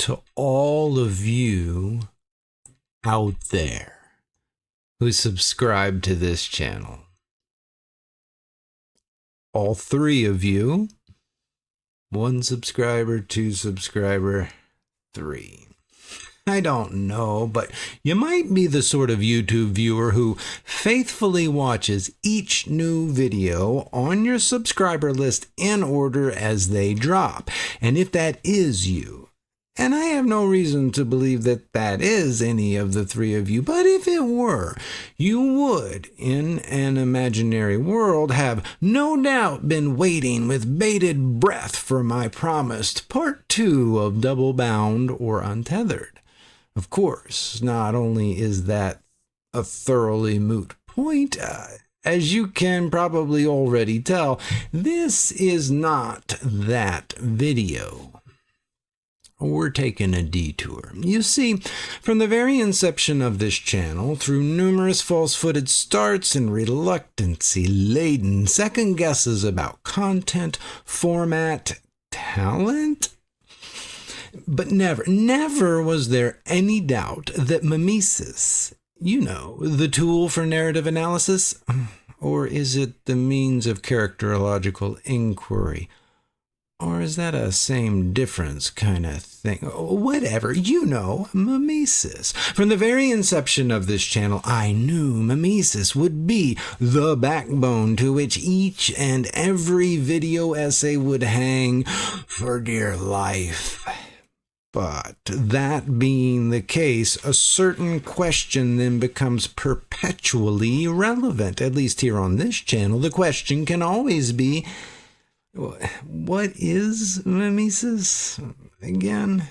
to all of you out there who subscribe to this channel. All 3 of you, 1 subscriber, 2 subscriber, 3. I don't know, but you might be the sort of YouTube viewer who faithfully watches each new video on your subscriber list in order as they drop. And if that is you, and I have no reason to believe that that is any of the 3 of you, but if it were, you would, in an imaginary world, have no doubt been waiting with bated breath for my promised part 2 of Double Bound or Untethered. Of course, not only is that a thoroughly moot point, as you can probably already tell, this is not that video. We're taking a detour. You see, from the very inception of this channel, through numerous false-footed starts and reluctancy-laden second guesses about content, format, talent, but never was there any doubt that Mimesis, you know, the tool for narrative analysis, or is it the means of characterological inquiry? Or is that a same difference kind of thing? Whatever, you know, Mimesis. From the very inception of this channel, I knew Mimesis would be the backbone to which each and every video essay would hang for dear life. But that being the case, a certain question then becomes perpetually relevant. At least here on this channel, the question can always be, what is Mimesis again?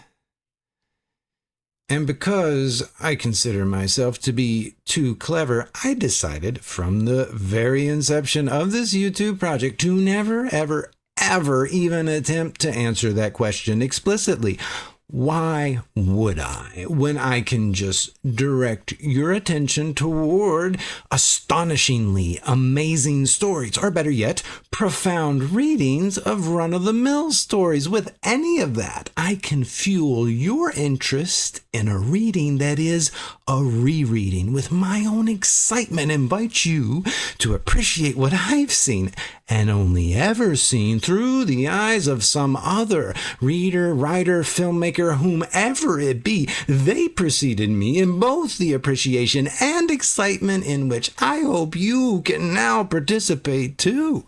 And because I consider myself to be too clever, I decided from the very inception of this YouTube project to never, ever even attempt to answer that question explicitly. Why would I, when I can just direct your attention toward astonishingly amazing stories, or better yet, profound readings of run-of-the-mill stories? With any of that, I can fuel your interest in a reading that is a rereading with my own excitement, invite you to appreciate what I've seen and only ever seen through the eyes of some other reader, writer, filmmaker, whomever it be. They preceded me in both the appreciation and excitement in which I hope you can now participate too.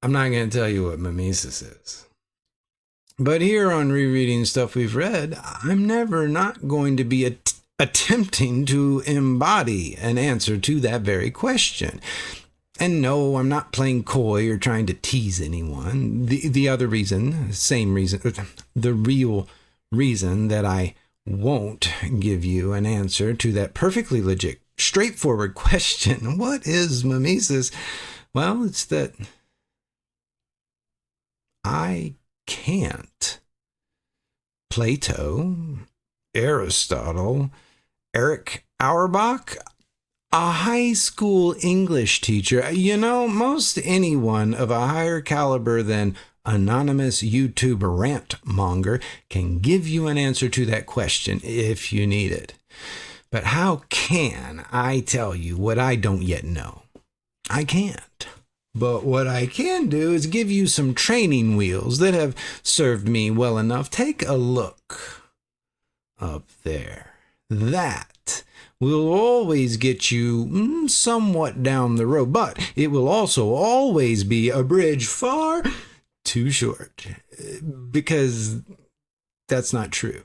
I'm not going to tell you what Mimesis is. But here on Rereading Stuff We've Read, I'm never not going to be attempting to embody an answer to that very question. And no, I'm not playing coy or trying to tease anyone. The other reason, same reason, the real reason that I won't give you an answer to that perfectly legit, straightforward question, what is Mimesis? Well, it's that I can't. Plato, Aristotle, Erich Auerbach, a high school English teacher, you know, most anyone of a higher caliber than anonymous YouTube rant monger can give you an answer to that question if you need it. But how can I tell you what I don't yet know? I can't. But what I can do is give you some training wheels that have served me well enough. Take a look up there. That will always get you somewhat down the road, but it will also always be a bridge far too short, because that's not true.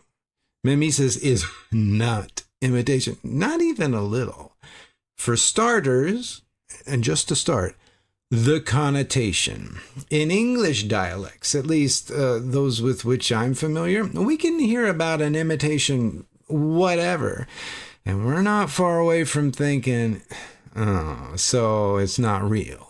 Mimesis is not imitation, not even a little. For starters, and just to start, the connotation. In English dialects, at least those with which I'm familiar, we can hear about an imitation whatever, and we're not far away from thinking, oh, so it's not real.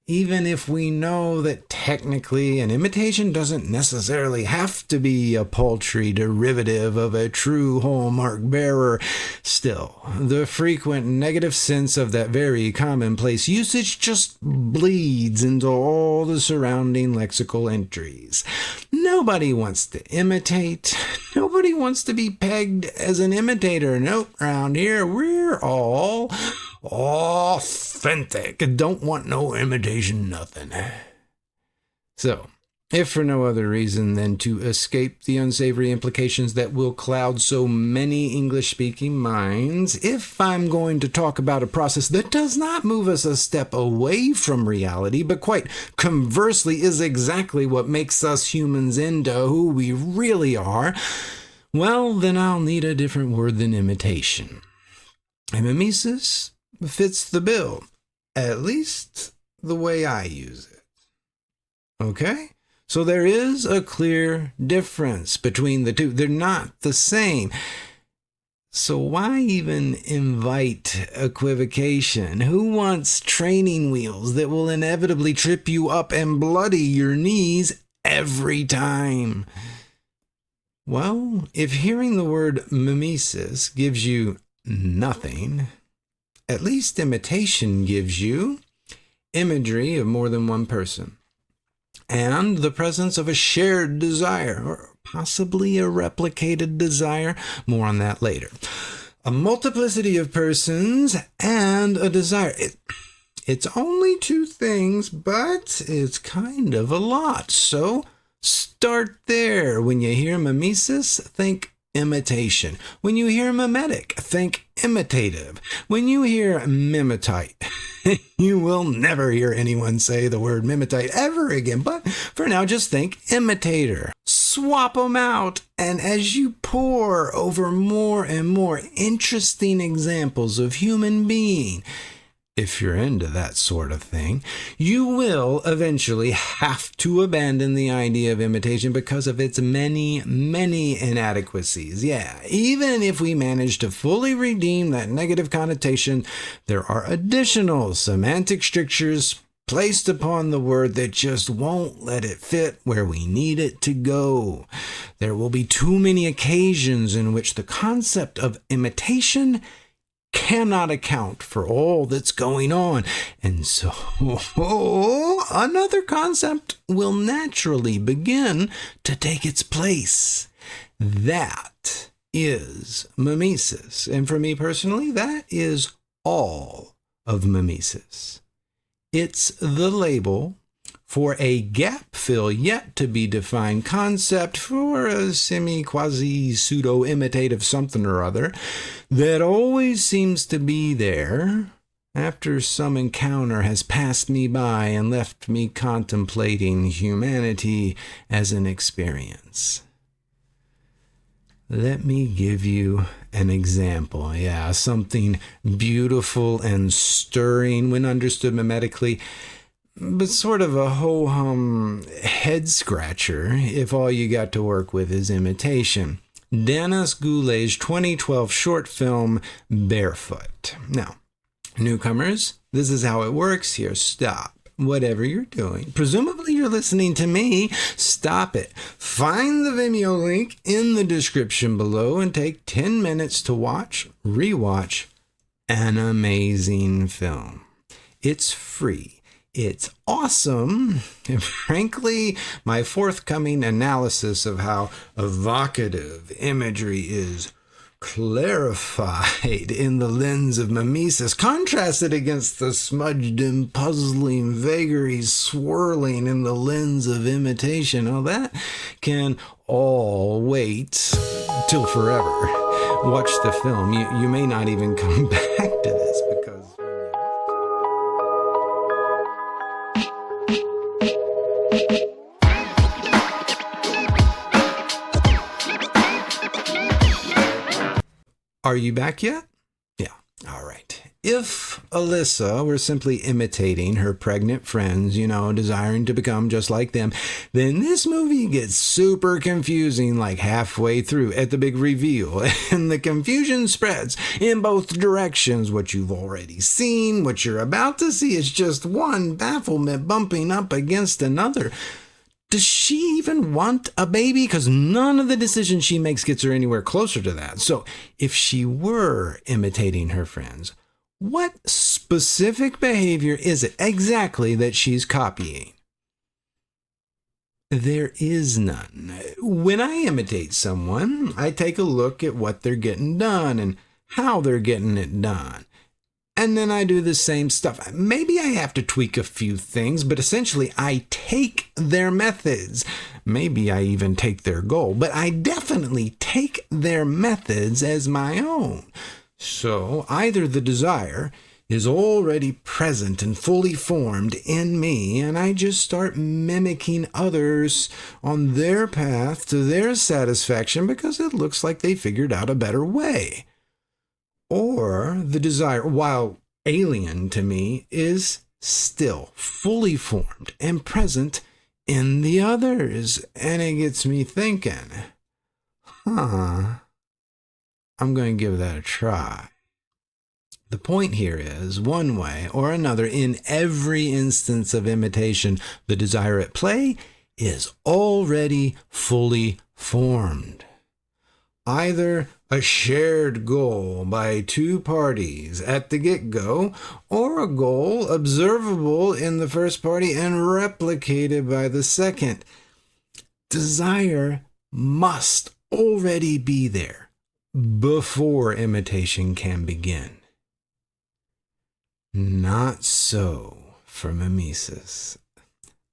Even if we know that technically, an imitation doesn't necessarily have to be a paltry derivative of a true hallmark bearer. Still, the frequent negative sense of that very commonplace usage just bleeds into all the surrounding lexical entries. Nobody wants to imitate. Nobody wants to be pegged as an imitator. Nope, around here we're all authentic. Don't want no imitation nothing. So, if for no other reason than to escape the unsavory implications that will cloud so many English-speaking minds, if I'm going to talk about a process that does not move us a step away from reality, but quite conversely is exactly what makes us humans into who we really are, well, then I'll need a different word than imitation. And mimesis fits the bill, at least the way I use it. Okay? So there is a clear difference between the two. They're not the same. So why even invite equivocation? Who wants training wheels that will inevitably trip you up and bloody your knees every time? Well, if hearing the word mimesis gives you nothing, at least imitation gives you imagery of more than one person, and the presence of a shared desire, or possibly a replicated desire. More on that later. A multiplicity of persons and a desire. It's only two things, but it's kind of a lot. So start there. When you hear mimesis, think imitation. When you hear mimetic, think imitative. When you hear mimetite, you will never hear anyone say the word mimetite ever again. But for now, just think imitator. Swap them out. And as you pore over more and more interesting examples of human being, if you're into that sort of thing, you will eventually have to abandon the idea of imitation because of its many, many inadequacies. Yeah, even if we manage to fully redeem that negative connotation, there are additional semantic strictures placed upon the word that just won't let it fit where we need it to go. There will be too many occasions in which the concept of imitation cannot account for all that's going on. And so another concept will naturally begin to take its place. That is mimesis. And for me personally, that is all of mimesis. It's the label for a gap fill yet to be defined concept for a semi-quasi-pseudo-imitative something or other that always seems to be there after some encounter has passed me by and left me contemplating humanity as an experience. Let me give you an example. Yeah, something beautiful and stirring when understood mimetically, but sort of a ho-hum head-scratcher if all you got to work with is imitation. Denis Goulet's 2012 short film, Barefoot. Now, newcomers, this is how it works here. Stop whatever you're doing. Presumably you're listening to me. Stop it. Find the Vimeo link in the description below and take 10 minutes to watch, rewatch an amazing film. It's free. It's awesome, and frankly, my forthcoming analysis of how evocative imagery is clarified in the lens of mimesis, contrasted against the smudged and puzzling vagaries swirling in the lens of imitation. Oh, that can all wait till forever. Watch the film. You may not even come back to this because... Are you back yet? Yeah. All right. if Alyssa were simply imitating her pregnant friends, desiring to become just like them, then this movie gets super confusing like halfway through at the big reveal. And the confusion spreads in both directions. What you've already seen, what you're about to see is just one bafflement bumping up against another. Does she even want a baby? Because none of the decisions she makes gets her anywhere closer to that. So if she were imitating her friends, what specific behavior is it exactly that she's copying? There is none. When I imitate someone, I take a look at what they're getting done and how they're getting it done. And then I do the same stuff. Maybe I have to tweak a few things, but essentially I take their methods. Maybe I even take their goal, but I definitely take their methods as my own. So either the desire is already present and fully formed in me, and I just start mimicking others on their path to their satisfaction because it looks like they figured out a better way. Or the desire, while alien to me, is still fully formed and present in the others. And it gets me thinking, I'm going to give that a try. The point here is, one way or another, in every instance of imitation, the desire at play is already fully formed. Either a shared goal by two parties at the get-go, or a goal observable in the first party and replicated by the second. Desire must already be there before imitation can begin. Not so for mimesis.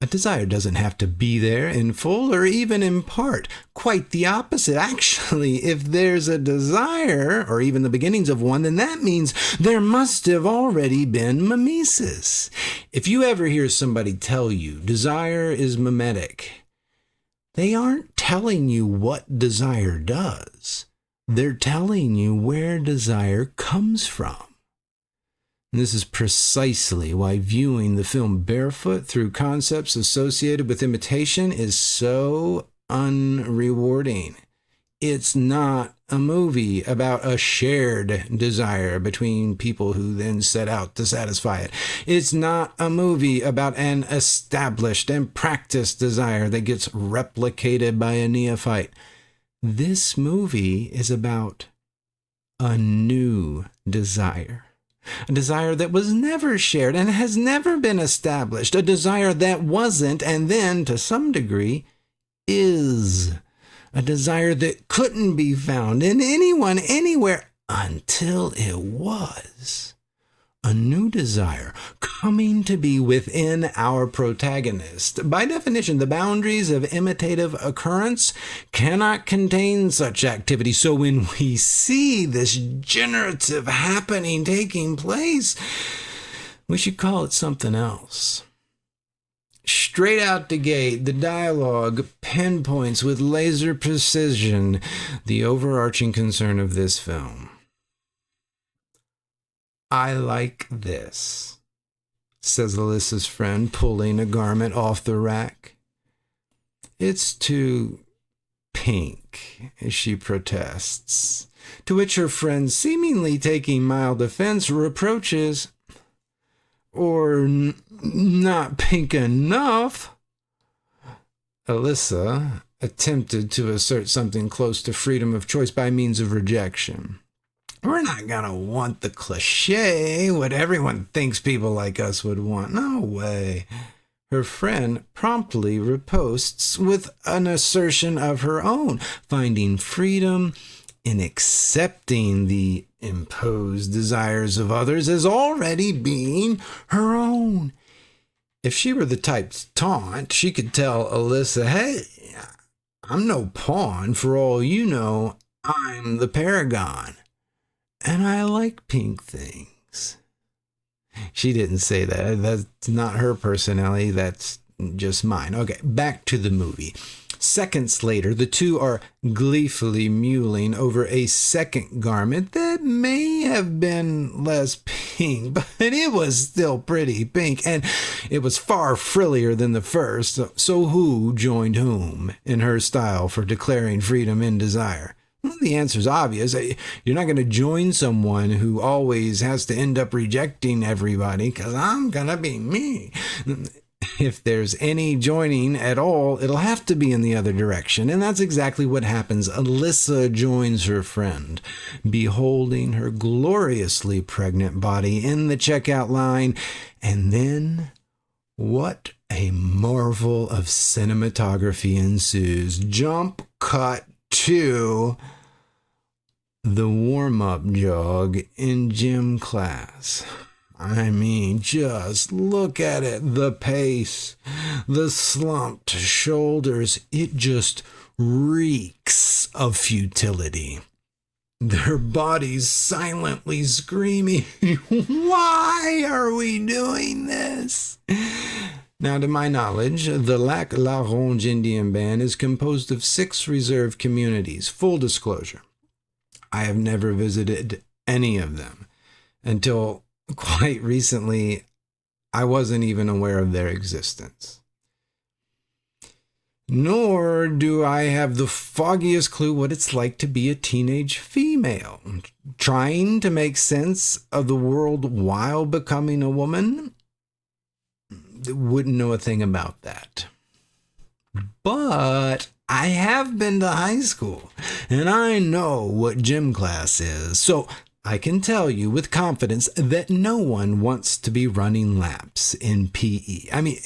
A desire doesn't have to be there in full or even in part. Quite the opposite. Actually, if there's a desire, or even the beginnings of one, then that means there must have already been mimesis. If you ever hear somebody tell you desire is mimetic, they aren't telling you what desire does. They're telling you where desire comes from. And this is precisely why viewing the film Barefoot through concepts associated with imitation is so unrewarding. It's not a movie about a shared desire between people who then set out to satisfy it. It's not a movie about an established and practiced desire that gets replicated by a neophyte. This movie is about a new desire. A desire that was never shared and has never been established. A desire that wasn't, and then, to some degree, is. A desire that couldn't be found in anyone, anywhere, until it was. A new desire coming to be within our protagonist. By definition, the boundaries of imitative occurrence cannot contain such activity. So when we see this generative happening taking place, we should call it something else. Straight out the gate, the dialogue pinpoints with laser precision the overarching concern of this film. I like this, says Alyssa's friend, pulling a garment off the rack. It's too pink, she protests, to which her friend, seemingly taking mild offense, reproaches, or not pink enough. Alyssa attempted to assert something close to freedom of choice by means of rejection. We're not going to want the cliche, what everyone thinks people like us would want. No way. Her friend promptly riposts with an assertion of her own, finding freedom in accepting the imposed desires of others as already being her own. If she were the type to taunt, she could tell Alyssa, hey, I'm no pawn. For all you know, I'm the paragon. And I like pink things. She didn't say that. That's not her personality. That's just mine. Okay, back to the movie. Seconds later, the two are gleefully mulling over a second garment that may have been less pink, but it was still pretty pink, and it was far frillier than the first. So who joined whom in her style for declaring freedom in desire? Well, the answer's obvious. You're not going to join someone who always has to end up rejecting everybody, because I'm going to be me. If there's any joining at all, it'll have to be in the other direction, and that's exactly what happens. Alyssa joins her friend, beholding her gloriously pregnant body in the checkout line, and then what a marvel of cinematography ensues. Jump cut to the warm-up jog in gym class. I mean, just look at it. The pace, the slumped shoulders, it just reeks of futility. Their bodies silently screaming, why are we doing this? Now, to my knowledge, the Lac La Ronge Indian Band is composed of 6 reserve communities. Full disclosure, I have never visited any of them. Until quite recently, I wasn't even aware of their existence. Nor do I have the foggiest clue what it's like to be a teenage female, trying to make sense of the world while becoming a woman. Wouldn't know a thing about that. But I have been to high school, and I know what gym class is, so I can tell you with confidence that no one wants to be running laps in PE. I mean,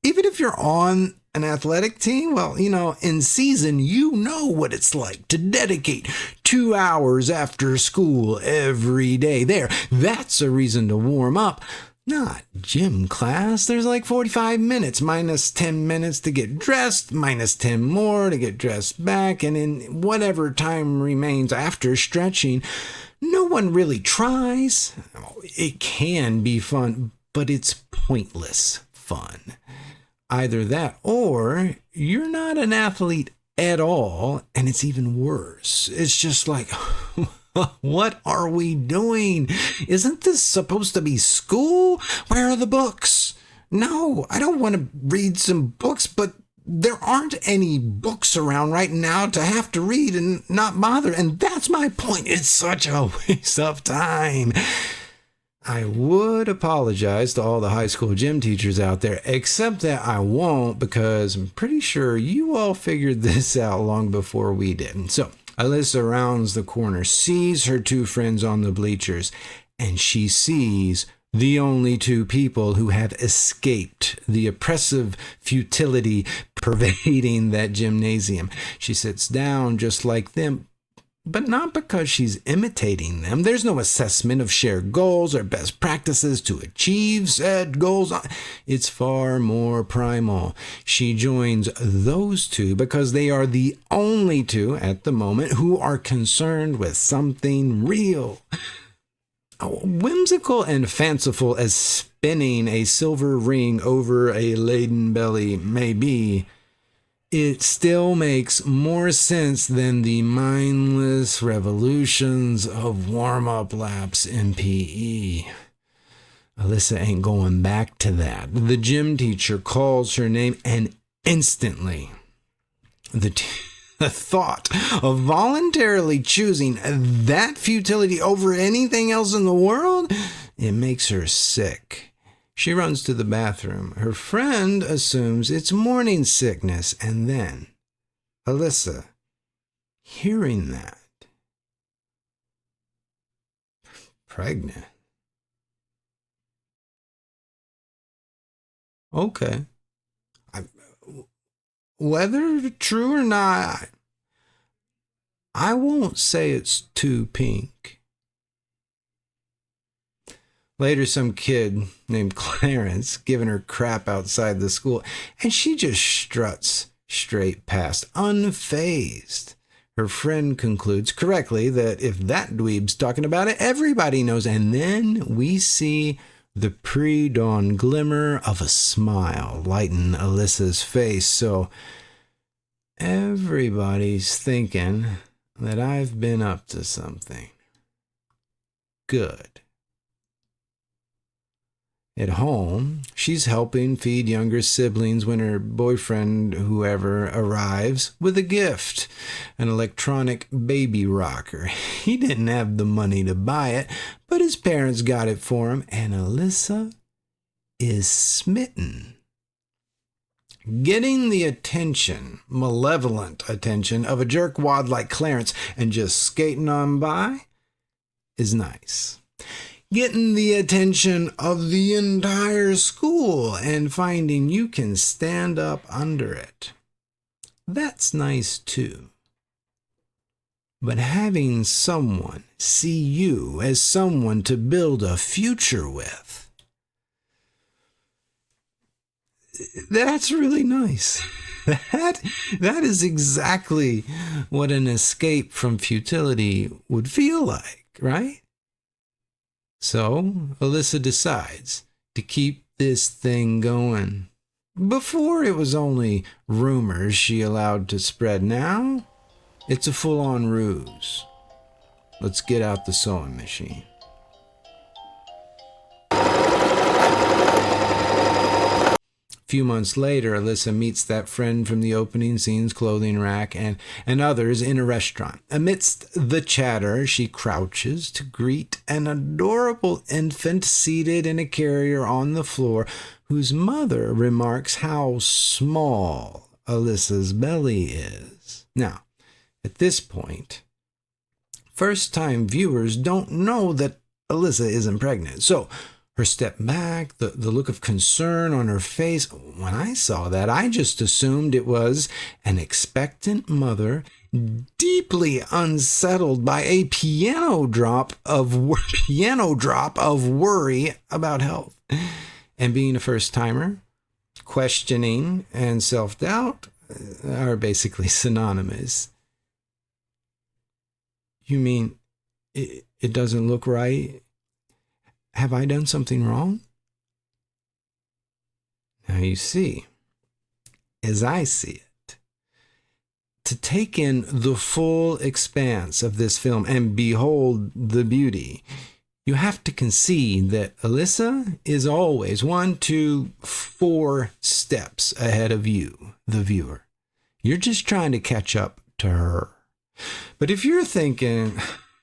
even if you're on an athletic team, well, in season, you know what it's like to dedicate 2 hours after school every day. That's a reason to warm up. Not gym class. There's like 45 minutes, minus 10 minutes to get dressed, minus 10 more to get dressed back, and in whatever time remains after stretching, no one really tries. It can be fun, but it's pointless fun. Either that or you're not an athlete at all, and it's even worse. It's just like, what are we doing? Isn't this supposed to be school? Where are the books? No, I don't want to read some books, but there aren't any books around right now to have to read and not bother. And that's my point. It's such a waste of time. I would apologize to all the high school gym teachers out there, except that I won't, because I'm pretty sure you all figured this out long before we did. So Alyssa rounds the corner, sees her 2 friends on the bleachers, and she sees the only 2 people who have escaped the oppressive futility pervading that gymnasium. She sits down just like them, but not because she's imitating them. There's no assessment of shared goals or best practices to achieve said goals. It's far more primal. She joins those 2 because they are the only 2 at the moment who are concerned with something real. Whimsical and fanciful as spinning a silver ring over a laden belly may be, it still makes more sense than the mindless revolutions of warm-up laps in PE. Alyssa ain't going back to that. The gym teacher calls her name, and instantly the thought of voluntarily choosing that futility over anything else in the world, it makes her sick. She runs to the bathroom. Her friend assumes it's morning sickness, and then Alyssa, hearing that, pregnant. Okay. Whether true or not, I won't say it's too pink. Later, some kid named Clarence giving her crap outside the school, and she just struts straight past, unfazed. Her friend concludes correctly that if that dweeb's talking about it, everybody knows. And then we see the pre-dawn glimmer of a smile lighten Alyssa's face. So Everybody's thinking that I've been up to something. Good. At home, she's helping feed younger siblings when her boyfriend, whoever, arrives with a gift, an electronic baby rocker. He didn't have the money to buy it, but his parents got it for him, and Alyssa is smitten. Getting the attention, malevolent attention, of a jerkwad like Clarence and just skating on by is nice. Getting the attention of the entire school and finding you can stand up under it, that's nice too. But having someone see you as someone to build a future with, that's really nice. That is exactly what an escape from futility would feel like, right? So Alyssa decides to keep this thing going. Before it was only rumors she allowed to spread. Now it's a full-on ruse. Let's get out the sewing machine. A few months later, Alyssa meets that friend from the opening scene's clothing rack and others in a restaurant. Amidst the chatter, she crouches to greet an adorable infant seated in a carrier on the floor, whose mother remarks how small Alyssa's belly is. Now, at this point, first-time viewers don't know that Alyssa isn't pregnant. So, her step back, the look of concern on her face, when I saw that, I just assumed it was an expectant mother deeply unsettled by a piano drop of worry about health. And being a first-timer, questioning and self-doubt are basically synonymous. You mean it doesn't look right? Have I done something wrong? Now you see, as I see it, to take in the full expanse of this film and behold the beauty, you have to concede that Alyssa is always 1, 2, 4 steps ahead of you, the viewer. You're just trying to catch up to her. But if you're thinking,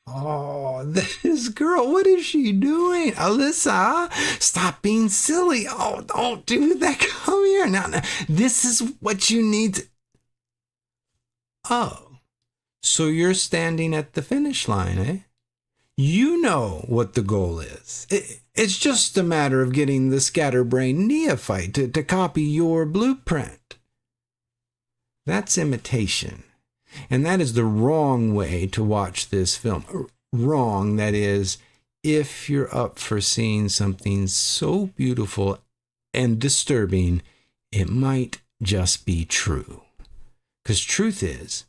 oh, this girl, what is she doing? Alyssa, stop being silly. Oh, don't do that. Come here. Now, this is what you need to... Oh, so you're standing at the finish line, eh? You know what the goal is. It's just a matter of getting the scatterbrained neophyte to copy your blueprint. That's imitation. And that is the wrong way to watch this film. Wrong, that is, if you're up for seeing something so beautiful and disturbing, it might just be true. Because truth is,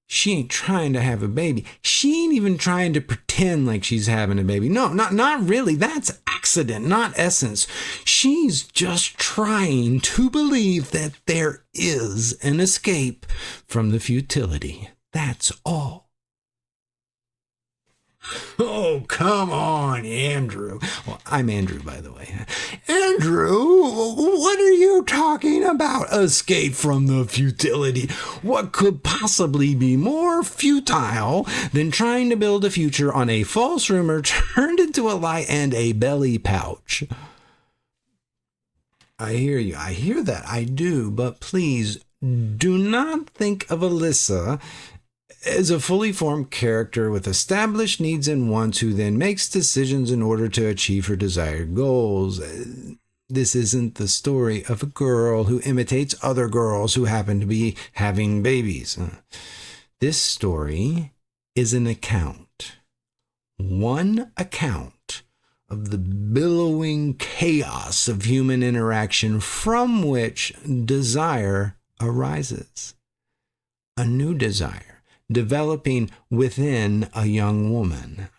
she ain't trying to have a baby. She ain't even trying to pretend like she's having a baby. No, not really. That's accident, not essence. She's just trying to believe that there is an escape from the futility. That's all. Oh, come on, Andrew. Well, I'm Andrew, by the way. Andrew, what are you talking about? Escape from the futility. What could possibly be more futile than trying to build a future on a false rumor turned into a lie and a belly pouch? I hear you. I hear that. I do. But please do not think of Alyssa as a fully formed character with established needs and wants who then makes decisions in order to achieve her desired goals. This isn't the story of a girl who imitates other girls who happen to be having babies. This story is an account. One account of the billowing chaos of human interaction from which desire arises. A new desire developing within a young woman.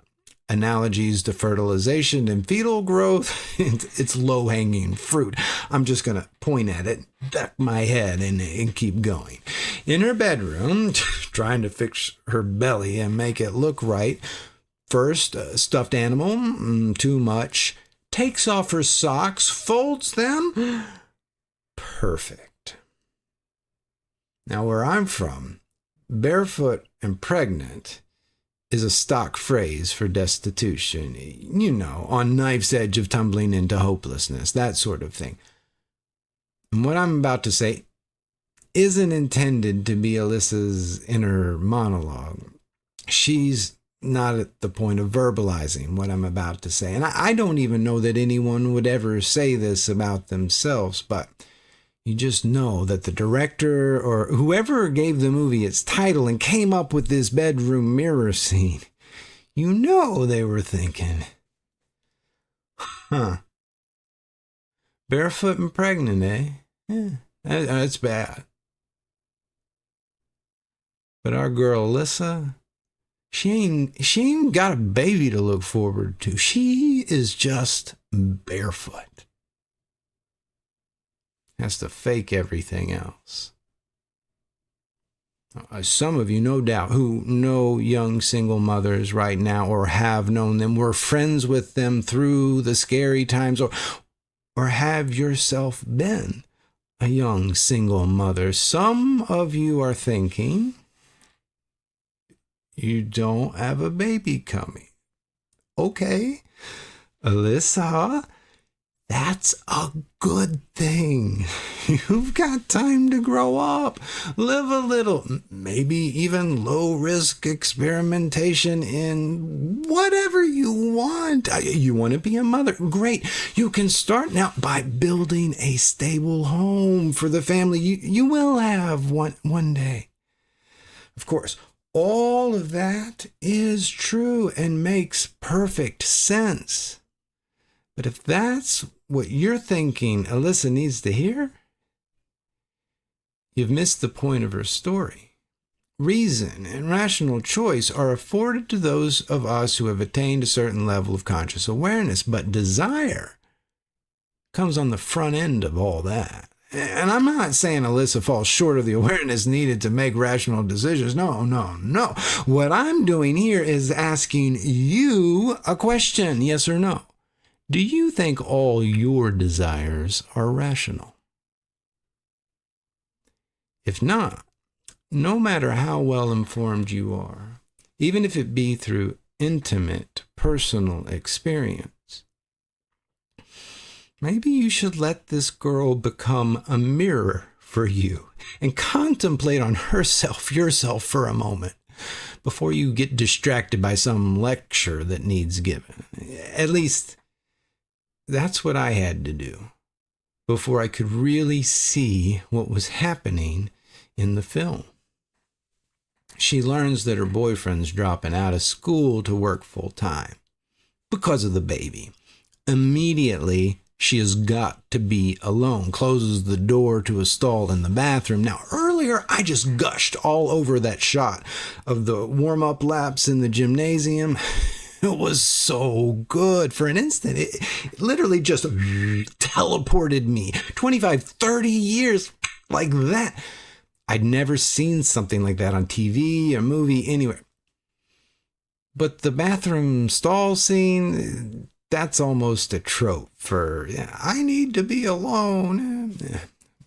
Analogies to fertilization and fetal growth, it's low-hanging fruit. I'm just going to point at it, duck my head, and keep going. in her bedroom, trying to fix her belly and make it look right. First, stuffed animal, too much. Takes off her socks, folds them. Perfect. Now, where I'm from, barefoot and pregnant is a stock phrase for destitution. You know, on knife's edge of tumbling into hopelessness, that sort of thing. And what I'm about to say isn't intended to be Alyssa's inner monologue. She's not at the point of verbalizing what I'm about to say. And I don't even know that anyone would ever say this about themselves, but you just know that the director or whoever gave the movie its title and came up with this bedroom mirror scene, you know they were thinking, barefoot and pregnant, eh? Yeah, that's bad. But our girl Alyssa, she ain't got a baby to look forward to. She is just barefoot. Has to fake everything else. Some of you, no doubt, who know young single mothers right now or have known them, were friends with them through the scary times, or have yourself been a young single mother. Some of you are thinking, you don't have a baby coming. Okay, Alyssa, that's a good thing. You've got time to grow up, live a little, maybe even low-risk experimentation in whatever you want. You want to be a mother? Great. You can start now by building a stable home for the family you will have one day. Of course, all of that is true and makes perfect sense. But if that's what you're thinking Alyssa needs to hear, you've missed the point of her story. Reason and rational choice are afforded to those of us who have attained a certain level of conscious awareness, but desire comes on the front end of all that. And I'm not saying Alyssa falls short of the awareness needed to make rational decisions. No. What I'm doing here is asking you a question, yes or no. Do you think all your desires are rational? If not, no matter how well informed you are, even if it be through intimate, personal experience, maybe you should let this girl become a mirror for you and contemplate on yourself for a moment before you get distracted by some lecture that needs given. At least, that's what I had to do before I could really see what was happening in the film. She learns that her boyfriend's dropping out of school to work full time because of the baby. Immediately, she has got to be alone, closes the door to a stall in the bathroom. Now, earlier, I just gushed all over that shot of the warm-up laps in the gymnasium. It was so good. For an instant, it literally just teleported me 25, 30 years like that. I'd never seen something like that on TV, a movie, anywhere. But the bathroom stall scene, that's almost a trope for, I need to be alone.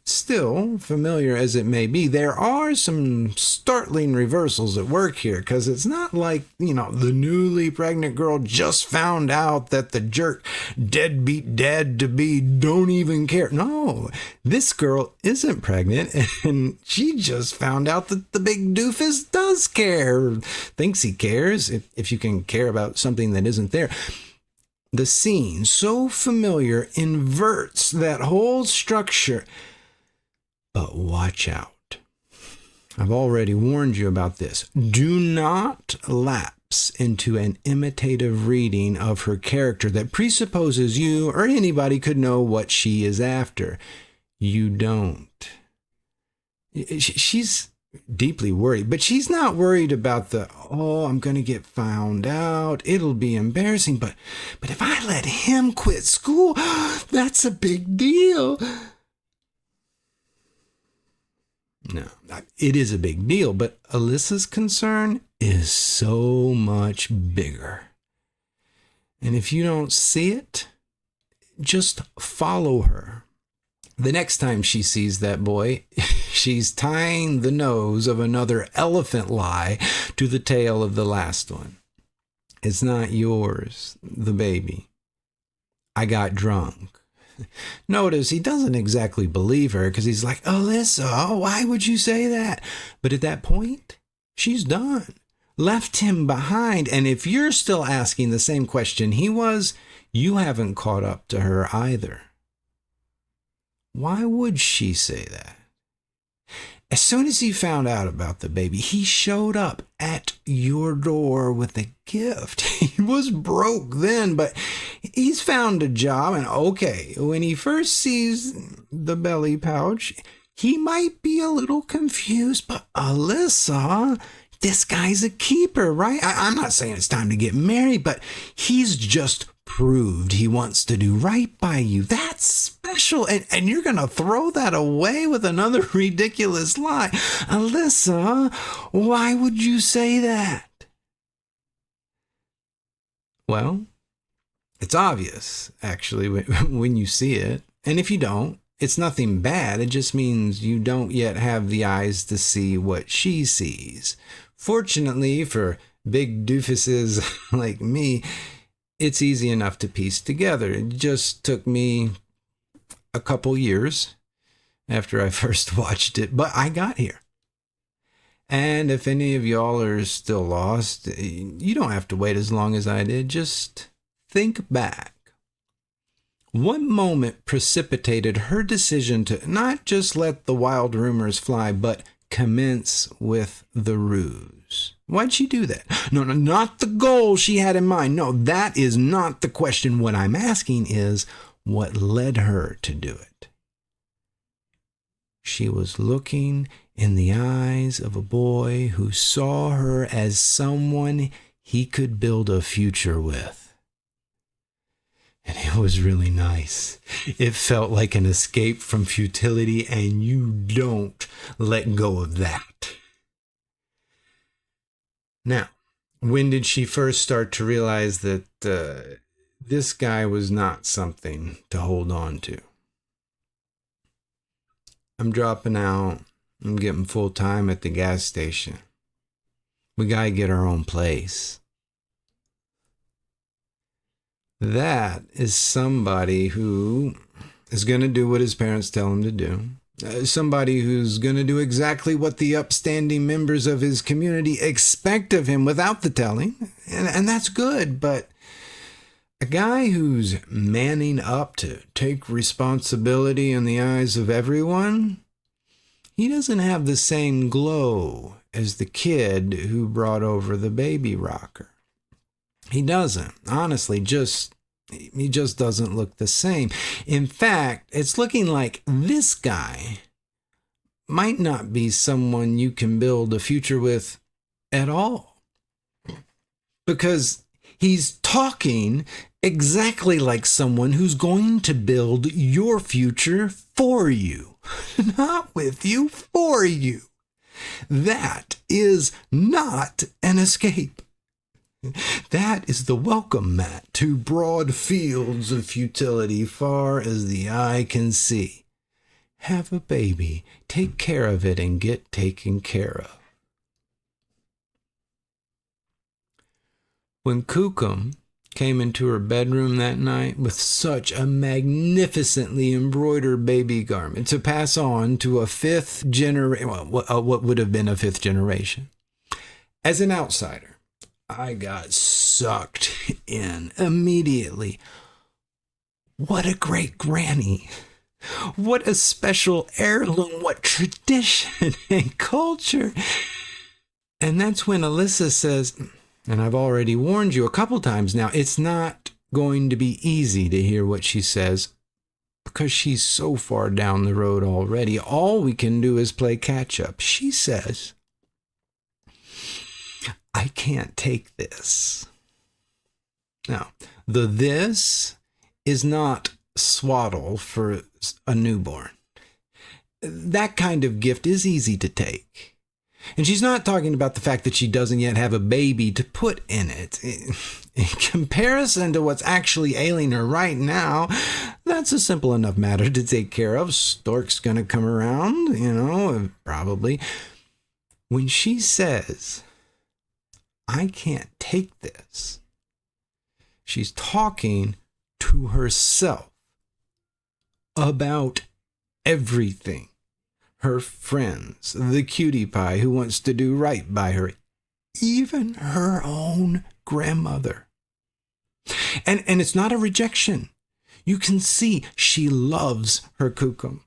Still, familiar as it may be, there are some startling reversals at work here, because it's not like, the newly pregnant girl just found out that the jerk deadbeat dad-to-be don't even care. No, this girl isn't pregnant, and she just found out that the big doofus does care, thinks he cares, if you can care about something that isn't there. The scene, so familiar, inverts that whole structure. But watch out. I've already warned you about this. Do not lapse into an imitative reading of her character that presupposes you or anybody could know what she is after. You don't. She's deeply worried, but she's not worried about I'm going to get found out. It'll be embarrassing, but if I let him quit school, that's a big deal. No, it is a big deal, but Alyssa's concern is so much bigger. And if you don't see it, just follow her. The next time she sees that boy, she's tying the nose of another elephant lie to the tail of the last one. It's not yours, the baby. I got drunk. Notice he doesn't exactly believe her because he's like, Alyssa, why would you say that? But at that point, she's done. Left him behind. And if you're still asking the same question he was, you haven't caught up to her either. Why would she say that? As soon as he found out about the baby, he showed up at your door with a gift. He was broke then, but he's found a job. And okay, when he first sees the belly pouch, he might be a little confused. But Alyssa, this guy's a keeper, right? I'm not saying it's time to get married, but he's just proved he wants to do right by you. That's special. And you're going to throw that away with another ridiculous lie. Alyssa, why would you say that? Well, it's obvious, actually, when you see it. And if you don't, it's nothing bad. It just means you don't yet have the eyes to see what she sees. Fortunately for big doofuses like me, it's easy enough to piece together. It just took me a couple years after I first watched it, but I got here. And if any of y'all are still lost, you don't have to wait as long as I did. Just think back. What moment precipitated her decision to not just let the wild rumors fly, but commence with the ruse? Why'd she do that? No, not the goal she had in mind. No, that is not the question. What I'm asking is, what led her to do it? She was looking in the eyes of a boy who saw her as someone he could build a future with. And it was really nice. It felt like an escape from futility, and you don't let go of that. Now, when did she first start to realize that this guy was not something to hold on to? I'm dropping out. I'm getting full time at the gas station. We gotta get our own place. That is somebody who is going to do what his parents tell him to do. Somebody who's going to do exactly what the upstanding members of his community expect of him without the telling. And that's good, but a guy who's manning up to take responsibility in the eyes of everyone, he doesn't have the same glow as the kid who brought over the baby rocker. He doesn't. Honestly, he just doesn't look the same. In fact, it's looking like this guy might not be someone you can build a future with at all. Because he's talking exactly like someone who's going to build your future for you. Not with you, for you. That is not an escape. That is the welcome mat to broad fields of futility far as the eye can see. Have a baby, take care of it, and get taken care of. When Kukum came into her bedroom that night with such a magnificently embroidered baby garment to pass on to a fifth generation, what would have been a fifth generation, as an outsider, I got sucked in immediately. What a great granny. What a special heirloom. What tradition and culture. And that's when Alyssa says, and I've already warned you a couple times now, it's not going to be easy to hear what she says because she's so far down the road already. All we can do is play catch up. She says, I can't take this. Now, the this is not swaddle for a newborn. that kind of gift is easy to take. And she's not talking about the fact that she doesn't yet have a baby to put in it. In comparison to what's actually ailing her right now, that's a simple enough matter to take care of. Stork's gonna come around, probably. When she says, I can't take this, she's talking to herself about everything. Her friends, the cutie pie who wants to do right by her, even her own grandmother. And it's not a rejection. You can see she loves her kukum.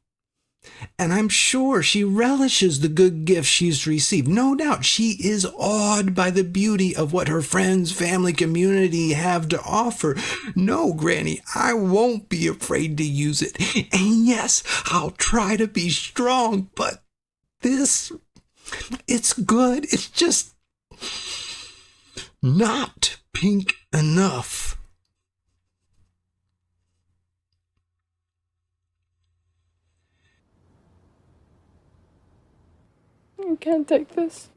And I'm sure she relishes the good gifts she's received. No doubt she is awed by the beauty of what her friends, family, community have to offer. No, Granny, I won't be afraid to use it. And yes, I'll try to be strong, but it's good. It's just not pink enough. I can't take this.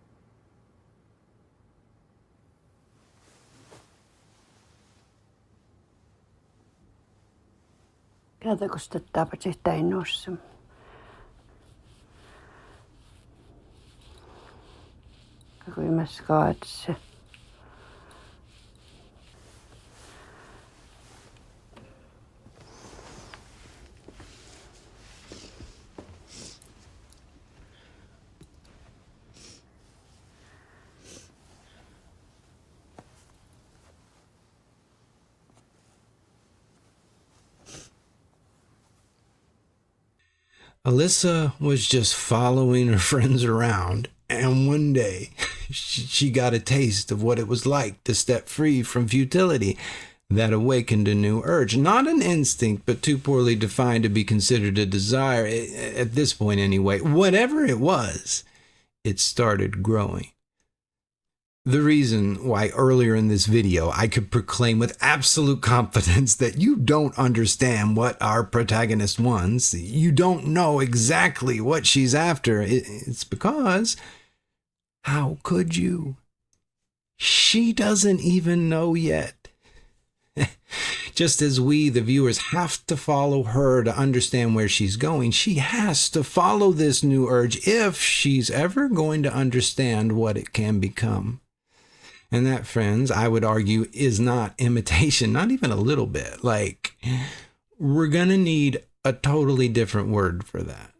Cada costetta pacetta in ossum. Kako imas kaatse. Alyssa was just following her friends around, and one day she got a taste of what it was like to step free from futility. That awakened a new urge, not an instinct, but too poorly defined to be considered a desire, at this point anyway. Whatever it was, it started growing. The reason why earlier in this video I could proclaim with absolute confidence that you don't understand what our protagonist wants, you don't know exactly what she's after, it's because, how could you? She doesn't even know yet. Just as we, the viewers, have to follow her to understand where she's going, she has to follow this new urge if she's ever going to understand what it can become. And that, friends, I would argue, is not imitation, not even a little bit. Like, we're going to need a totally different word for that.